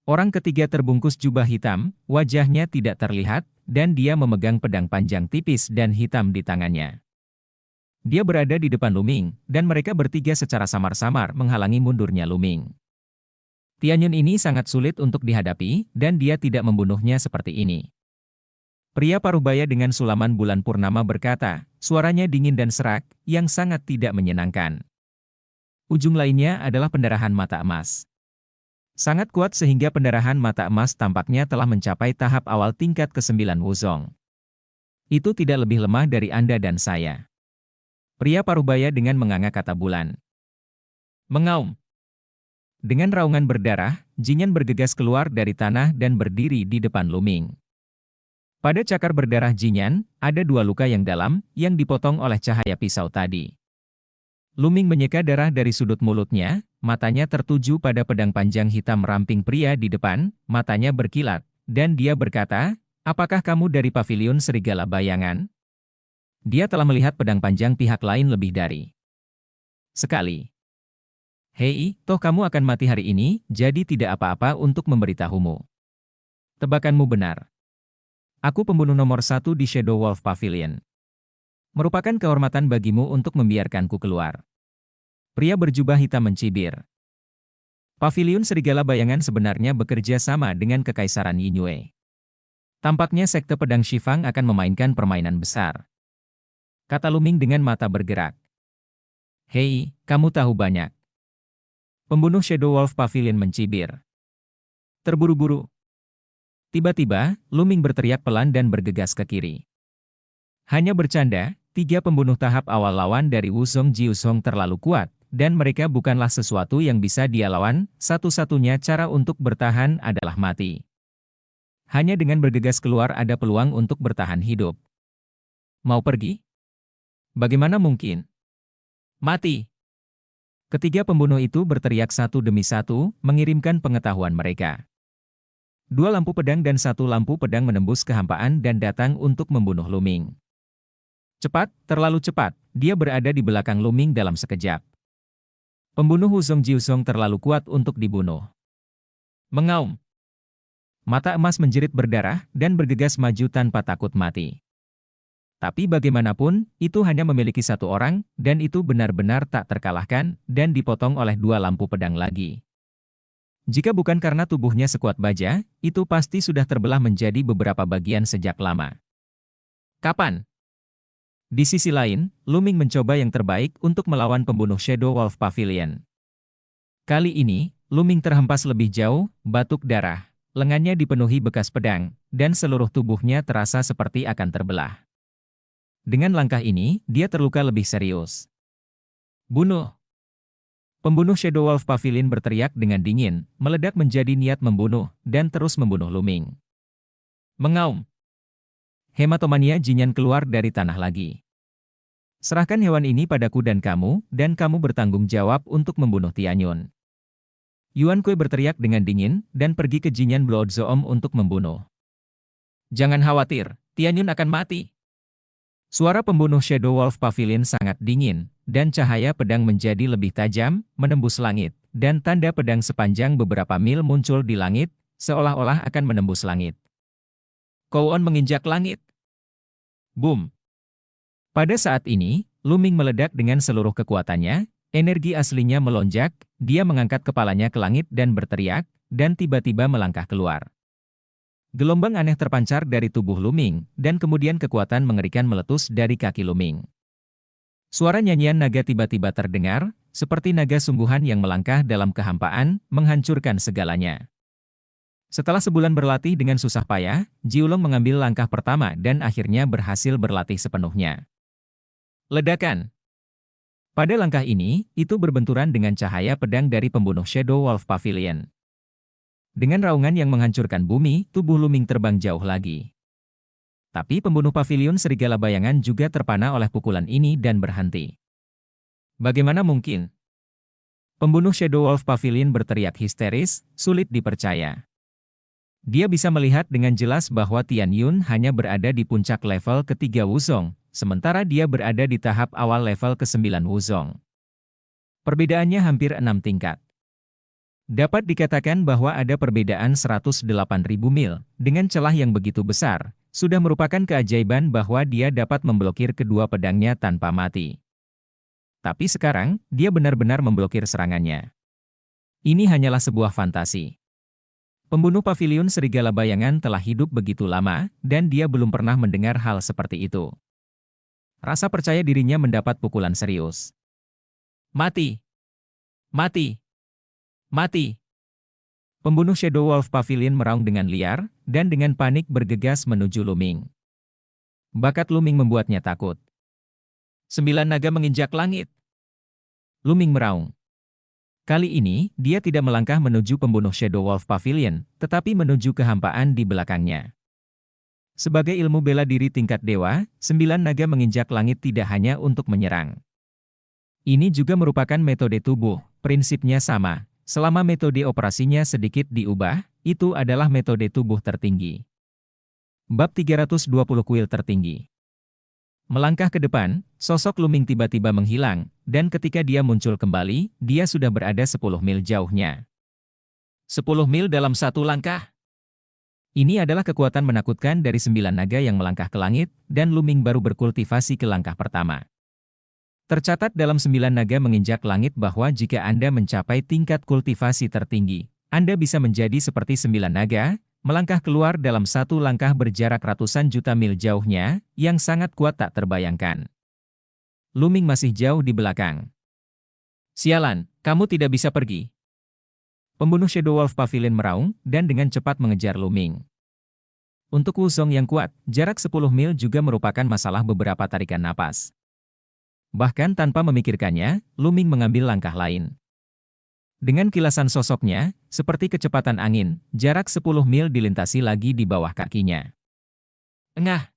Orang ketiga terbungkus jubah hitam, wajahnya tidak terlihat, dan dia memegang pedang panjang tipis dan hitam di tangannya. Dia berada di depan Luming, dan mereka bertiga secara samar-samar menghalangi mundurnya Luming. Tianyun ini sangat sulit untuk dihadapi, dan dia tidak membunuhnya seperti ini. Pria parubaya dengan sulaman bulan purnama berkata, suaranya dingin dan serak, yang sangat tidak menyenangkan. Ujung lainnya adalah pendarahan mata emas. Sangat kuat sehingga pendarahan mata emas tampaknya telah mencapai tahap awal tingkat ke-9 Wuzong. Itu tidak lebih lemah dari Anda dan saya. Pria parubaya dengan menganga kata bulan. Mengaum. Dengan raungan berdarah, Jinyan bergegas keluar dari tanah dan berdiri di depan Luming. Pada cakar berdarah Jinyan, ada 2 luka yang dalam, yang dipotong oleh cahaya pisau tadi. Luming menyeka darah dari sudut mulutnya, matanya tertuju pada pedang panjang hitam ramping pria di depan, matanya berkilat, dan dia berkata, apakah kamu dari pavilion Serigala Bayangan? Dia telah melihat pedang panjang pihak lain lebih dari sekali. Hei, toh kamu akan mati hari ini, jadi tidak apa-apa untuk memberitahumu. Tebakanmu benar. Aku pembunuh nomor 1 di Shadow Wolf Pavilion. Merupakan kehormatan bagimu untuk membiarkanku keluar. Pria berjubah hitam mencibir. Pavilion Serigala Bayangan sebenarnya bekerja sama dengan Kekaisaran Yingyue. Tampaknya sekte pedang Shifang akan memainkan permainan besar. Kata Luming dengan mata bergerak. Hei, kamu tahu banyak. Pembunuh Shadow Wolf Pavilion mencibir. Terburu-buru. Tiba-tiba, Luming berteriak pelan dan bergegas ke kiri. Hanya bercanda, 3 pembunuh tahap awal lawan dari Wuzong Jiuzhong terlalu kuat, dan mereka bukanlah sesuatu yang bisa dia lawan, satu-satunya cara untuk bertahan adalah mati. Hanya dengan bergegas keluar ada peluang untuk bertahan hidup. Mau pergi? Bagaimana mungkin? Mati! Ketiga pembunuh itu berteriak satu demi satu, mengirimkan pengetahuan mereka. 2 lampu pedang dan 1 lampu pedang menembus kehampaan dan datang untuk membunuh Luming. Cepat, terlalu cepat, dia berada di belakang Luming dalam sekejap. Pembunuh Wuzong Jiuzhong terlalu kuat untuk dibunuh. Mengaum. Mata emas menjerit berdarah dan bergegas maju tanpa takut mati. Tapi bagaimanapun, itu hanya memiliki 1 orang, dan itu benar-benar tak terkalahkan, dan dipotong oleh 2 lampu pedang lagi. Jika bukan karena tubuhnya sekuat baja, itu pasti sudah terbelah menjadi beberapa bagian sejak lama. Kapan? Di sisi lain, Luming mencoba yang terbaik untuk melawan pembunuh Shadow Wolf Pavilion. Kali ini, Luming terhempas lebih jauh, batuk darah, lengannya dipenuhi bekas pedang, dan seluruh tubuhnya terasa seperti akan terbelah. Dengan langkah ini, dia terluka lebih serius. Bunuh! Pembunuh Shadow Wolf Pavilion berteriak dengan dingin, meledak menjadi niat membunuh, dan terus membunuh Luming. Mengaum! Hematomania Jinyan keluar dari tanah lagi. Serahkan hewan ini padaku dan kamu bertanggung jawab untuk membunuh Tianyun. Yuan Kui berteriak dengan dingin, dan pergi ke Jinyan Blood Zoom untuk membunuh. Jangan khawatir, Tianyun akan mati. Suara pembunuh Shadow Wolf Pavilion sangat dingin, dan cahaya pedang menjadi lebih tajam, menembus langit, dan tanda pedang sepanjang beberapa mil muncul di langit, seolah-olah akan menembus langit. Kouon menginjak langit. Boom! Pada saat ini, Luming meledak dengan seluruh kekuatannya, energi aslinya melonjak, dia mengangkat kepalanya ke langit dan berteriak, dan tiba-tiba melangkah keluar. Gelombang aneh terpancar dari tubuh Luming, dan kemudian kekuatan mengerikan meletus dari kaki Luming. Suara nyanyian naga tiba-tiba terdengar, seperti naga sungguhan yang melangkah dalam kehampaan, menghancurkan segalanya. Setelah sebulan berlatih dengan susah payah, Jiulong mengambil langkah pertama dan akhirnya berhasil berlatih sepenuhnya. Ledakan! Pada langkah ini, itu berbenturan dengan cahaya pedang dari pembunuh Shadow Wolf Pavilion. Dengan raungan yang menghancurkan bumi, tubuh Luming terbang jauh lagi. Tapi pembunuh Pavilion Serigala Bayangan juga terpana oleh pukulan ini dan berhenti. Bagaimana mungkin? Pembunuh Shadow Wolf Pavilion berteriak histeris, sulit dipercaya. Dia bisa melihat dengan jelas bahwa Tian Yun hanya berada di puncak level ketiga Wuzong, sementara dia berada di tahap awal level ke-9 Wuzong. Perbedaannya hampir 6 tingkat. Dapat dikatakan bahwa ada perbedaan 108.000 mil, dengan celah yang begitu besar, sudah merupakan keajaiban bahwa dia dapat memblokir kedua pedangnya tanpa mati. Tapi sekarang, dia benar-benar memblokir serangannya. Ini hanyalah sebuah fantasi. Pembunuh Pavilion Serigala Bayangan telah hidup begitu lama, dan dia belum pernah mendengar hal seperti itu. Rasa percaya dirinya mendapat pukulan serius. Mati! Mati! Mati! Pembunuh Shadow Wolf Pavilion meraung dengan liar, dan dengan panik bergegas menuju Luming. Bakat Luming membuatnya takut. 9 naga menginjak langit. Luming meraung. Kali ini, dia tidak melangkah menuju pembunuh Shadow Wolf Pavilion, tetapi menuju kehampaan di belakangnya. Sebagai ilmu bela diri tingkat dewa, 9 naga menginjak langit tidak hanya untuk menyerang. Ini juga merupakan metode tubuh, prinsipnya sama. Selama metode operasinya sedikit diubah, itu adalah metode tubuh tertinggi. Bab 320 kuil tertinggi. Melangkah ke depan, sosok Luming tiba-tiba menghilang, dan ketika dia muncul kembali, dia sudah berada 10 mil jauhnya. 10 mil dalam satu langkah. Ini adalah kekuatan menakutkan dari 9 naga yang melangkah ke langit, dan Luming baru berkultivasi ke langkah pertama. Tercatat dalam 9 naga menginjak langit bahwa jika Anda mencapai tingkat kultivasi tertinggi, Anda bisa menjadi seperti 9 naga, melangkah keluar dalam satu langkah berjarak ratusan juta mil jauhnya, yang sangat kuat tak terbayangkan. Luming masih jauh di belakang. Sialan, kamu tidak bisa pergi. Pembunuh Shadow Wolf Pavilion meraung, dan dengan cepat mengejar Luming. Untuk Wuzong yang kuat, jarak 10 mil juga merupakan masalah beberapa tarikan napas. Bahkan tanpa memikirkannya, Luming mengambil langkah lain. Dengan kilasan sosoknya, seperti kecepatan angin, jarak 10 mil dilintasi lagi di bawah kakinya. Engah!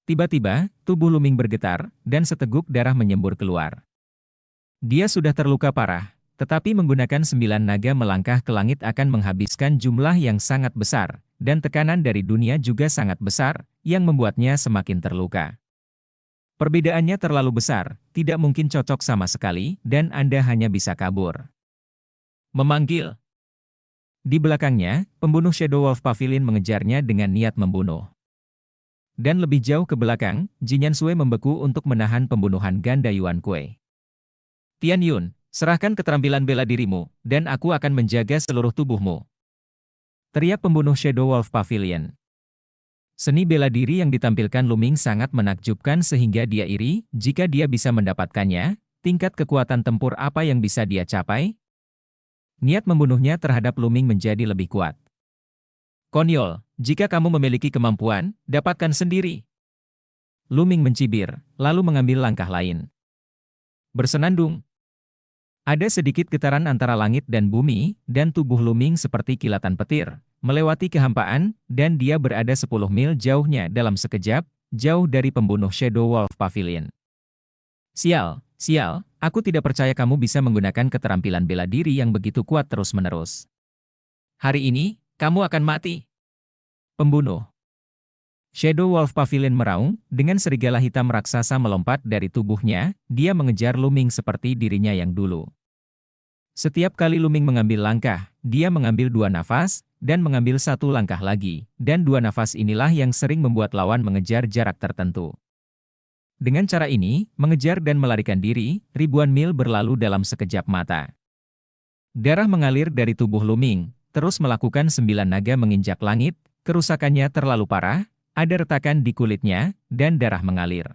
Tiba-tiba, tubuh Luming bergetar, dan seteguk darah menyembur keluar. Dia sudah terluka parah, tetapi menggunakan 9 naga melangkah ke langit akan menghabiskan jumlah yang sangat besar, dan tekanan dari dunia juga sangat besar, yang membuatnya semakin terluka. Perbedaannya terlalu besar, tidak mungkin cocok sama sekali, dan Anda hanya bisa kabur. Memanggil. Di belakangnya, pembunuh Shadow Wolf Pavilion mengejarnya dengan niat membunuh. Dan lebih jauh ke belakang, Jinyan Sui membeku untuk menahan pembunuhan ganda Yuan Kuei. Tian Yun, serahkan keterampilan bela dirimu, dan aku akan menjaga seluruh tubuhmu. Teriak pembunuh Shadow Wolf Pavilion. Seni bela diri yang ditampilkan Luming sangat menakjubkan sehingga dia iri jika dia bisa mendapatkannya. Tingkat kekuatan tempur apa yang bisa dia capai? Niat membunuhnya terhadap Luming menjadi lebih kuat. Konyol, jika kamu memiliki kemampuan, dapatkan sendiri. Luming mencibir, lalu mengambil langkah lain. Bersenandung. Ada sedikit getaran antara langit dan bumi, dan tubuh Luming seperti kilatan petir, melewati kehampaan, dan dia berada 10 mil jauhnya dalam sekejap, jauh dari pembunuh Shadow Wolf Pavilion. Sial, sial, aku tidak percaya kamu bisa menggunakan keterampilan bela diri yang begitu kuat terus-menerus. Hari ini, kamu akan mati. Pembunuh. Shadow Wolf Pavilion meraung, dengan serigala hitam raksasa melompat dari tubuhnya, dia mengejar Luming seperti dirinya yang dulu. Setiap kali Luming mengambil langkah, dia mengambil 2 nafas, dan mengambil 1 langkah lagi, dan 2 nafas inilah yang sering membuat lawan mengejar jarak tertentu. Dengan cara ini, mengejar dan melarikan diri, ribuan mil berlalu dalam sekejap mata. Darah mengalir dari tubuh Luming, terus melakukan 9 naga menginjak langit, kerusakannya terlalu parah, ada retakan di kulitnya, dan darah mengalir.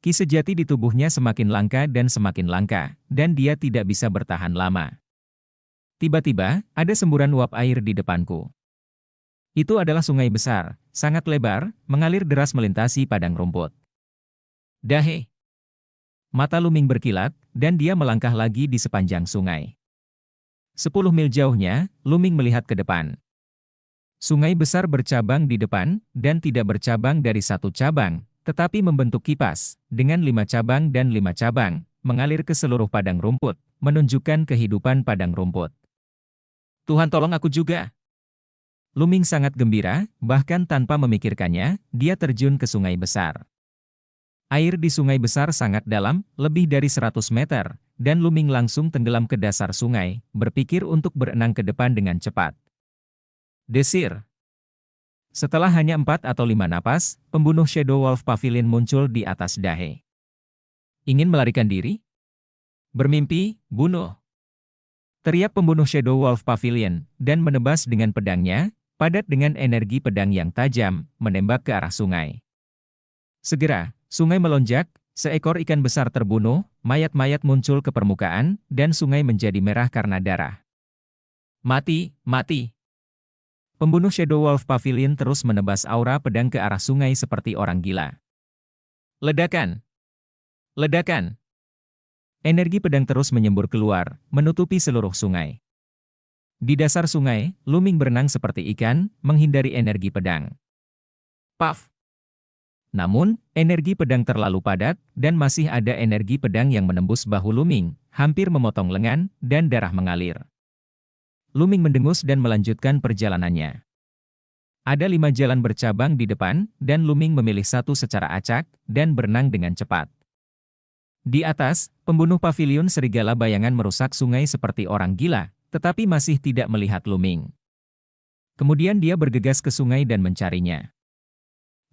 Ki sejati di tubuhnya semakin langka, dan dia tidak bisa bertahan lama. Tiba-tiba, ada semburan uap air di depanku. Itu adalah sungai besar, sangat lebar, mengalir deras melintasi padang rumput. Dahe! mata Luming berkilat, dan dia melangkah lagi di sepanjang sungai. 10 mil jauhnya, Luming melihat ke depan. Sungai besar bercabang di depan, dan tidak bercabang dari satu cabang, tetapi membentuk kipas, dengan 5 cabang dan 5 cabang, mengalir ke seluruh padang rumput, menunjukkan kehidupan padang rumput. Tuhan tolong aku juga. Luming sangat gembira, bahkan tanpa memikirkannya, dia terjun ke sungai besar. Air di sungai besar sangat dalam, lebih dari 100 meter, dan Luming langsung tenggelam ke dasar sungai, berpikir untuk berenang ke depan dengan cepat. Desir. Setelah hanya 4 atau 5 napas, pembunuh Shadow Wolf Pavilion muncul di atas dahe. Ingin melarikan diri? Bermimpi, bunuh. Teriak pembunuh Shadow Wolf Pavilion, dan menebas dengan pedangnya, padat dengan energi pedang yang tajam, menembak ke arah sungai. Segera, sungai melonjak, seekor ikan besar terbunuh, mayat-mayat muncul ke permukaan, dan sungai menjadi merah karena darah. Mati, mati. Pembunuh Shadow Wolf Pavilion terus menebas aura pedang ke arah sungai seperti orang gila. Ledakan! Ledakan! Energi pedang terus menyembur keluar, menutupi seluruh sungai. Di dasar sungai, Luming berenang seperti ikan, menghindari energi pedang. Paf! Namun, energi pedang terlalu padat, dan masih ada energi pedang yang menembus bahu Luming, hampir memotong lengan, dan darah mengalir. Luming mendengus dan melanjutkan perjalanannya. Ada 5 jalan bercabang di depan, dan Luming memilih satu secara acak, dan berenang dengan cepat. Di atas, pembunuh pavilion serigala bayangan merusak sungai seperti orang gila, tetapi masih tidak melihat Luming. Kemudian dia bergegas ke sungai dan mencarinya.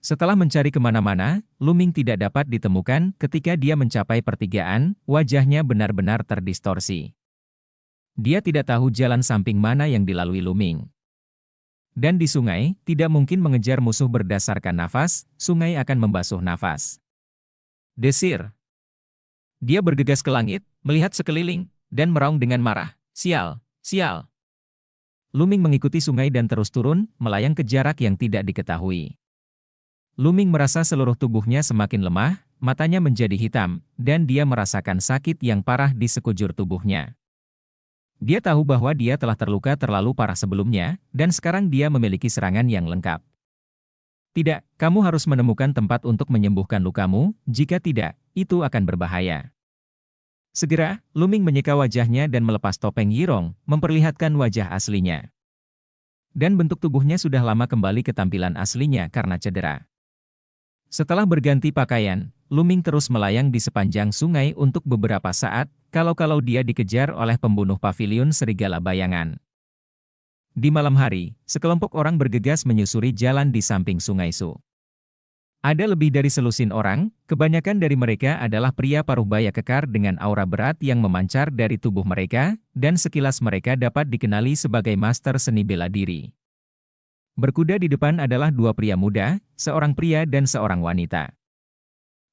Setelah mencari kemana-mana, Luming tidak dapat ditemukan. Ketika dia mencapai pertigaan, wajahnya benar-benar terdistorsi. Dia tidak tahu jalan samping mana yang dilalui Luming. Dan di sungai, tidak mungkin mengejar musuh berdasarkan nafas, sungai akan membasuh nafas. Desir. Dia bergegas ke langit, melihat sekeliling, dan meraung dengan marah. Sial, sial. Luming mengikuti sungai dan terus turun, melayang ke jarak yang tidak diketahui. Luming merasa seluruh tubuhnya semakin lemah, matanya menjadi hitam, dan dia merasakan sakit yang parah di sekujur tubuhnya. Dia tahu bahwa dia telah terluka terlalu parah sebelumnya, dan sekarang dia memiliki serangan yang lengkap. Tidak, kamu harus menemukan tempat untuk menyembuhkan lukamu, jika tidak, itu akan berbahaya. Segera, Luming menyeka wajahnya dan melepas topeng Yirong, memperlihatkan wajah aslinya. Dan bentuk tubuhnya sudah lama kembali ke tampilan aslinya karena cedera. Setelah berganti pakaian, Luming terus melayang di sepanjang sungai untuk beberapa saat, kalau-kalau dia dikejar oleh pembunuh pavilion serigala bayangan. Di malam hari, sekelompok orang bergegas menyusuri jalan di samping sungai Su. Ada lebih dari selusin orang, kebanyakan dari mereka adalah pria paruh-baya kekar dengan aura berat yang memancar dari tubuh mereka, dan sekilas mereka dapat dikenali sebagai master seni bela diri. Berkuda di depan adalah 2 pria muda, seorang pria dan seorang wanita.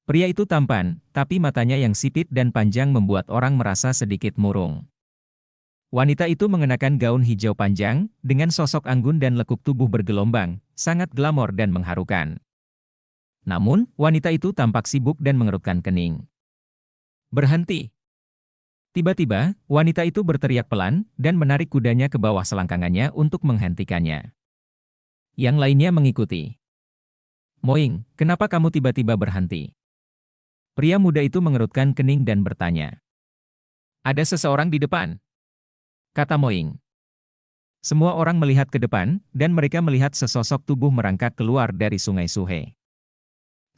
Pria itu tampan, tapi matanya yang sipit dan panjang membuat orang merasa sedikit murung. Wanita itu mengenakan gaun hijau panjang, dengan sosok anggun dan lekuk tubuh bergelombang, sangat glamor dan mengharukan. Namun, wanita itu tampak sibuk dan mengerutkan kening. Berhenti! Tiba-tiba, wanita itu berteriak pelan, dan menarik kudanya ke bawah selangkangannya untuk menghentikannya. Yang lainnya mengikuti. Moing, kenapa kamu tiba-tiba berhenti? Pria muda itu mengerutkan kening dan bertanya. Ada seseorang di depan, kata Moing. Semua orang melihat ke depan, dan mereka melihat sesosok tubuh merangkak keluar dari sungai Suhe.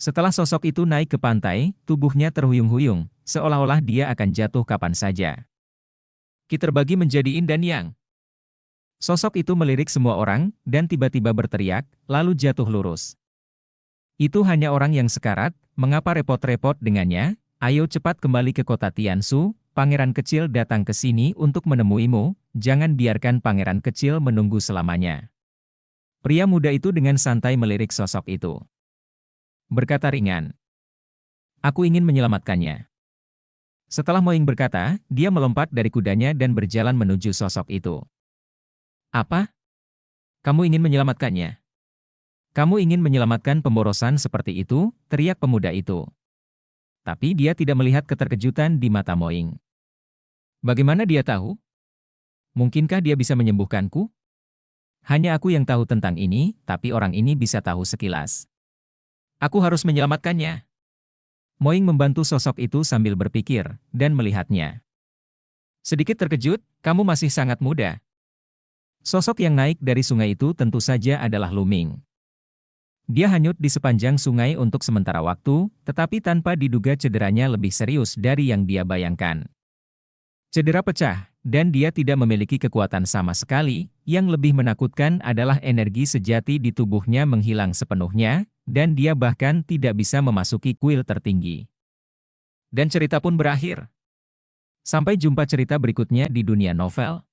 Setelah sosok itu naik ke pantai, tubuhnya terhuyung-huyung, seolah-olah dia akan jatuh kapan saja. Ki terbagi menjadi yin dan yang. Sosok itu melirik semua orang, dan tiba-tiba berteriak, lalu jatuh lurus. Itu hanya orang yang sekarat, mengapa repot-repot dengannya? Ayo cepat kembali ke kota Tiansu, pangeran kecil datang ke sini untuk menemuimu, jangan biarkan pangeran kecil menunggu selamanya. Pria muda itu dengan santai melirik sosok itu. Berkata ringan. Aku ingin menyelamatkannya. Setelah Moing berkata, dia melompat dari kudanya dan berjalan menuju sosok itu. Apa? Kamu ingin menyelamatkannya? Kamu ingin menyelamatkan pemborosan seperti itu, teriak pemuda itu. Tapi dia tidak melihat keterkejutan di mata Moing. Bagaimana dia tahu? Mungkinkah dia bisa menyembuhkanku? Hanya aku yang tahu tentang ini, tapi orang ini bisa tahu sekilas. Aku harus menyelamatkannya. Moing membantu sosok itu sambil berpikir, dan melihatnya. Sedikit terkejut, kamu masih sangat muda. Sosok yang naik dari sungai itu tentu saja adalah Lu Ming. Dia hanyut di sepanjang sungai untuk sementara waktu, tetapi tanpa diduga cederanya lebih serius dari yang dia bayangkan. Cedera pecah, dan dia tidak memiliki kekuatan sama sekali. Yang lebih menakutkan adalah energi sejati di tubuhnya menghilang sepenuhnya, dan dia bahkan tidak bisa memasuki kuil tertinggi. Dan cerita pun berakhir. Sampai jumpa cerita berikutnya di dunia novel.